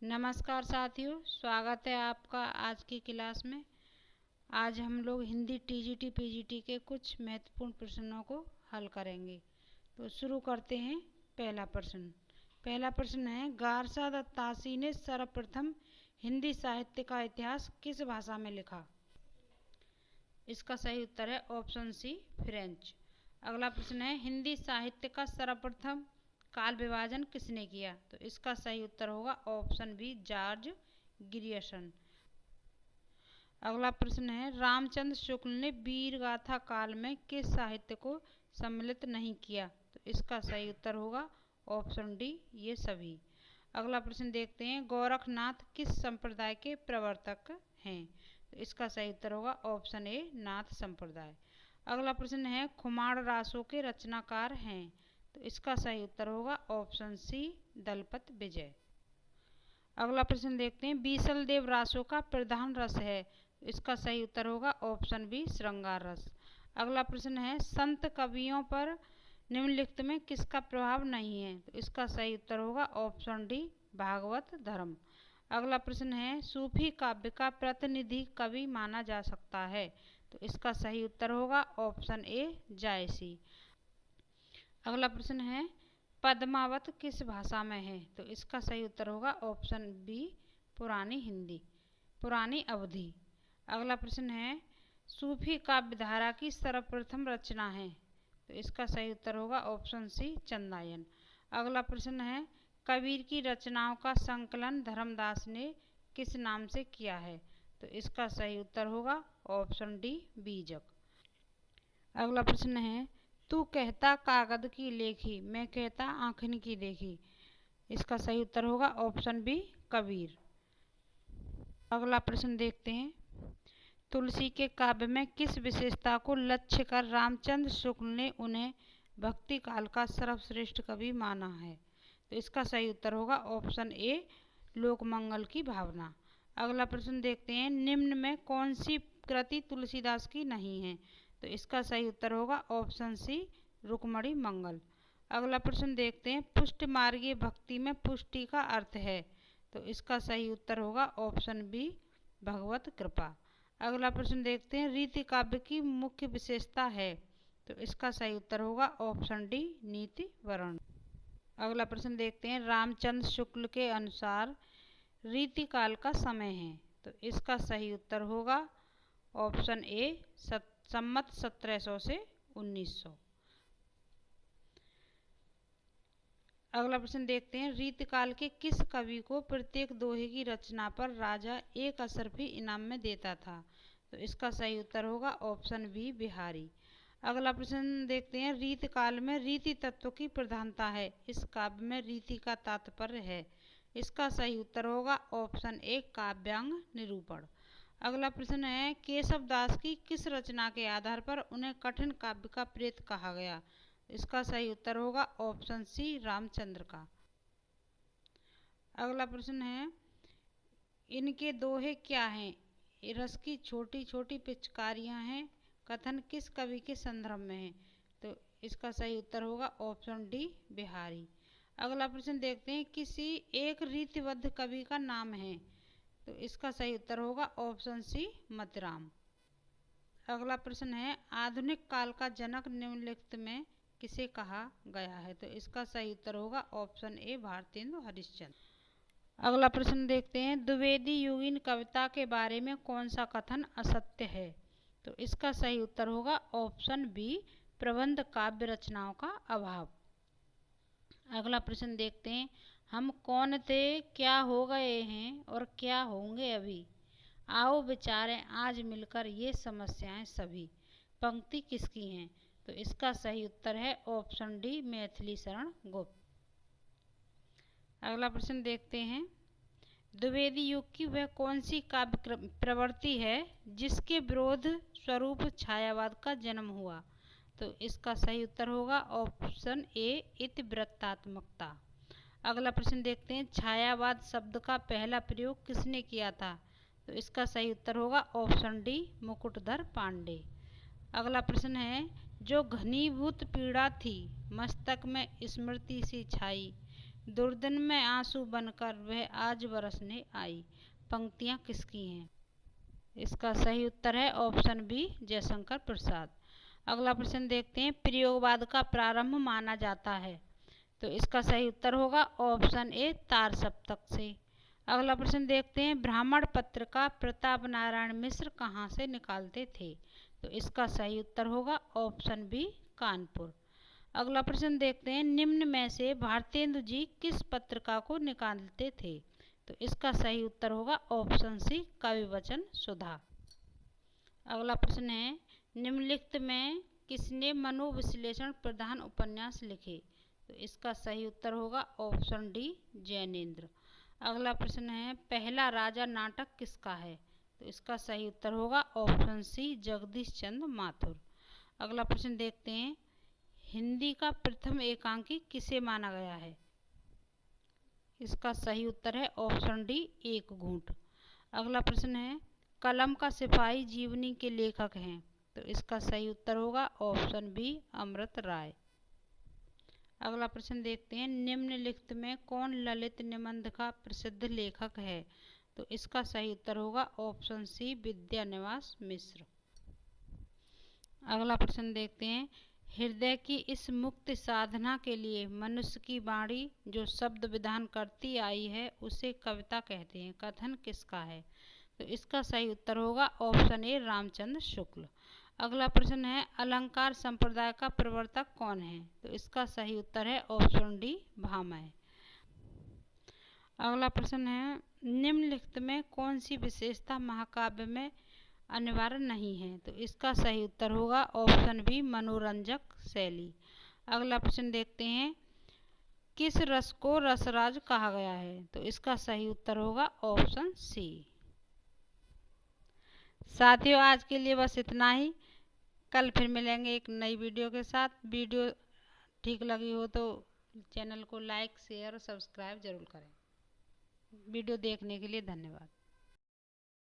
नमस्कार साथियों, स्वागत है आपका आज की क्लास में। आज हम लोग हिंदी टीजीटी पीजीटी के कुछ महत्वपूर्ण प्रश्नों को हल करेंगे। तो शुरू करते हैं। पहला प्रश्न है, गारसा दत्तासी ने सर्वप्रथम हिंदी साहित्य का इतिहास किस भाषा में लिखा? इसका सही उत्तर है ऑप्शन सी, फ्रेंच। अगला प्रश्न है, हिंदी साहित्य का सर्वप्रथम काल विभाजन किसने किया? तो इसका सही उत्तर होगा ऑप्शन बी, जॉर्ज ग्रियर्सन। अगला प्रश्न है, रामचंद्र शुक्ल ने वीर गाथा काल में किस साहित्य को सम्मिलित नहीं किया? तो इसका सही उत्तर होगा ऑप्शन डी, ये सभी। अगला प्रश्न देखते हैं, गोरखनाथ किस संप्रदाय के प्रवर्तक हैं? तो इसका सही उत्तर होगा ऑप्शन ए, नाथ संप्रदाय। अगला प्रश्न है, खुमार रासों के रचनाकार हैं? तो इसका सही उत्तर होगा ऑप्शन सी, दलपत विजय। अगला प्रश्न देखते हैं, बीसल देव रासों का प्रधान रस है? तो इसका सही उत्तर होगा ऑप्शन बी, श्रृंगार रस। अगला प्रश्न है, संत कवियों पर निम्नलिखित में किसका प्रभाव नहीं है? तो इसका सही उत्तर होगा ऑप्शन डी, भागवत धर्म। अगला प्रश्न है, सूफी काव्य का प्रतिनिधि कवि माना जा सकता है? तो इसका सही उत्तर होगा ऑप्शन ए, जायसी। अगला प्रश्न है, पद्मावत किस भाषा में है? तो इसका सही उत्तर होगा ऑप्शन बी, पुरानी हिंदी, पुरानी अवधी। अगला प्रश्न है, सूफी काव्य धारा की सर्वप्रथम रचना है? तो इसका सही उत्तर होगा ऑप्शन सी, चंदायन। अगला प्रश्न है, कबीर की रचनाओं का संकलन धर्मदास ने किस नाम से किया है? तो इसका सही उत्तर होगा ऑप्शन डी, बीजक। अगला प्रश्न है, तू कहता कागद की लेखी, मैं कहता आँखन की देखी। इसका सही उत्तर होगा ऑप्शन बी, कबीर। अगला प्रश्न देखते हैं, तुलसी के काव्य में किस विशेषता को लक्ष्य कर रामचंद्र शुक्ल ने उन्हें भक्ति काल का सर्वश्रेष्ठ कवि माना है? तो इसका सही उत्तर होगा ऑप्शन ए, लोकमंगल की भावना। अगला प्रश्न देखते हैं, निम्न में कौन सी कृति तुलसीदास की नहीं है? तो इसका सही उत्तर होगा ऑप्शन सी, रुक्मणी मंगल। अगला प्रश्न देखते हैं, पुष्ट मार्गीय भक्ति में पुष्टि का अर्थ है? तो इसका सही उत्तर होगा ऑप्शन बी, भगवत कृपा। अगला प्रश्न देखते हैं, रीति काव्य की मुख्य विशेषता है? तो इसका सही उत्तर होगा ऑप्शन डी, नीति वर्ण। अगला प्रश्न देखते हैं, रामचंद्र शुक्ल के अनुसार रीति काल का समय है? तो इसका सही उत्तर होगा ऑप्शन ए, संमत 1700 से 1900। अगला प्रश्न देखते हैं, रीतिकाल के किस कवि को प्रत्येक दोहे की रचना पर राजा एक असरफी इनाम में देता था? तो इसका सही उत्तर होगा ऑप्शन बी, बिहारी। अगला प्रश्न देखते हैं, रीतिकाल में रीति तत्व की प्रधानता है, इस काव्य में रीति का तात्पर्य है? इसका सही उत्तर होगा ऑप्शन ए, काव्यांग निरूपण। अगला प्रश्न है, केशव दास की किस रचना के आधार पर उन्हें कठिन काव्य का प्रेत कहा गया? इसका सही उत्तर होगा ऑप्शन सी, रामचंद्र का। अगला प्रश्न है, इनके दोहे क्या हैं? रस की छोटी छोटी पिचकारियां हैं, कथन किस कवि के संदर्भ में है? तो इसका सही उत्तर होगा ऑप्शन डी, बिहारी। अगला प्रश्न देखते हैं, किसी एक रीतिबद्ध कवि का नाम है? तो इसका सही उत्तर होगा ऑप्शन सी, मतिराम। अगला प्रश्न है, आधुनिक काल का जनक निम्नलिखित में किसे कहा गया है? तो इसका सही उत्तर होगा ऑप्शन ए, भारतेंदु हरिश्चंद्र। अगला प्रश्न देखते हैं, द्विवेदी युगीन कविता के बारे में कौन सा कथन असत्य है? तो इसका सही उत्तर होगा ऑप्शन बी, प्रबंध काव्य रचनाओं का अभाव। अगला प्रश्न देखते हैं, हम कौन थे, क्या हो गए हैं और क्या होंगे अभी, आओ विचारें आज मिलकर ये समस्याएं सभी। पंक्ति किसकी हैं? तो इसका सही उत्तर है ऑप्शन डी, मैथिली शरण गुप्त। अगला प्रश्न देखते हैं, द्विवेदी युग की वह कौन सी काव्य प्रवृत्ति है जिसके विरोध स्वरूप छायावाद का जन्म हुआ? तो इसका सही उत्तर होगा ऑप्शन ए, इतिवृत्तात्मकता। अगला प्रश्न देखते हैं, छायावाद शब्द का पहला प्रयोग किसने किया था? तो इसका सही उत्तर होगा ऑप्शन डी, मुकुटधर पांडे। अगला प्रश्न है, जो घनीभूत पीड़ा थी मस्तक में स्मृति सी छाई, दुर्दिन में आंसू बनकर वह आज बरसने आई। पंक्तियाँ किसकी हैं? इसका सही उत्तर है ऑप्शन बी, जयशंकर प्रसाद। अगला प्रश्न देखते हैं। प्रयोगवाद का प्रारंभ माना जाता है, तो इसका सही उत्तर होगा ऑप्शन ए, तार सप्तक से। अगला प्रश्न देखते हैं। ब्राह्मण पत्रिका प्रताप नारायण मिश्र कहाँ से निकालते थे? तो इसका सही उत्तर होगा ऑप्शन बी, कानपुर। अगला प्रश्न देखते हैं। निम्न में से भारतेंदु जी किस पत्रिका को निकालते थे? तो इसका सही उत्तर होगा ऑप्शन सी, कविवचन सुधा। अगला प्रश्न है। निम्नलिखित में किसने मनोविश्लेषण प्रधान उपन्यास लिखे? तो इसका सही उत्तर होगा ऑप्शन डी, जैनेन्द्र। अगला प्रश्न है। पहला राजा नाटक किसका है? तो इसका सही उत्तर होगा ऑप्शन सी, जगदीश चंद्र माथुर। अगला प्रश्न देखते हैं। हिंदी का प्रथम एकांकी किसे माना गया है? इसका सही उत्तर है ऑप्शन डी, एक घूंट। अगला प्रश्न है। कलम का सिपाही जीवनी के लेखक हैं? तो इसका सही उत्तर होगा ऑप्शन बी, अमृत राय। अगला प्रश्न देखते हैं। निम्नलिखित में कौन ललित निबंध का प्रसिद्ध लेखक है? तो इसका सही उत्तर होगा ऑप्शन सी, विद्यानिवास मिश्र। अगला प्रश्न देखते हैं। हृदय की इस मुक्ति साधना के लिए मनुष्य की वाणी जो शब्द विधान करती आई है उसे कविता कहते हैं। कथन किसका है? तो इसका सही उत्तर होगा ऑप्शन ए, रामचंद्र शुक्ल। अगला प्रश्न है। अलंकार संप्रदाय का प्रवर्तक कौन है? तो इसका सही उत्तर है ऑप्शन डी, भामह। अगला प्रश्न है। निम्नलिखित में कौन सी विशेषता महाकाव्य में अनिवार्य नहीं है? तो इसका सही उत्तर होगा ऑप्शन बी, मनोरंजक शैली। अगला प्रश्न देखते हैं। किस रस को रसराज कहा गया है? तो इसका सही उत्तर होगा ऑप्शन सी। साथियों, आज के लिए बस इतना ही। कल फिर मिलेंगे एक नई वीडियो के साथ। वीडियो ठीक लगी हो तो चैनल को लाइक, शेयर और सब्सक्राइब जरूर करें। वीडियो देखने के लिए धन्यवाद।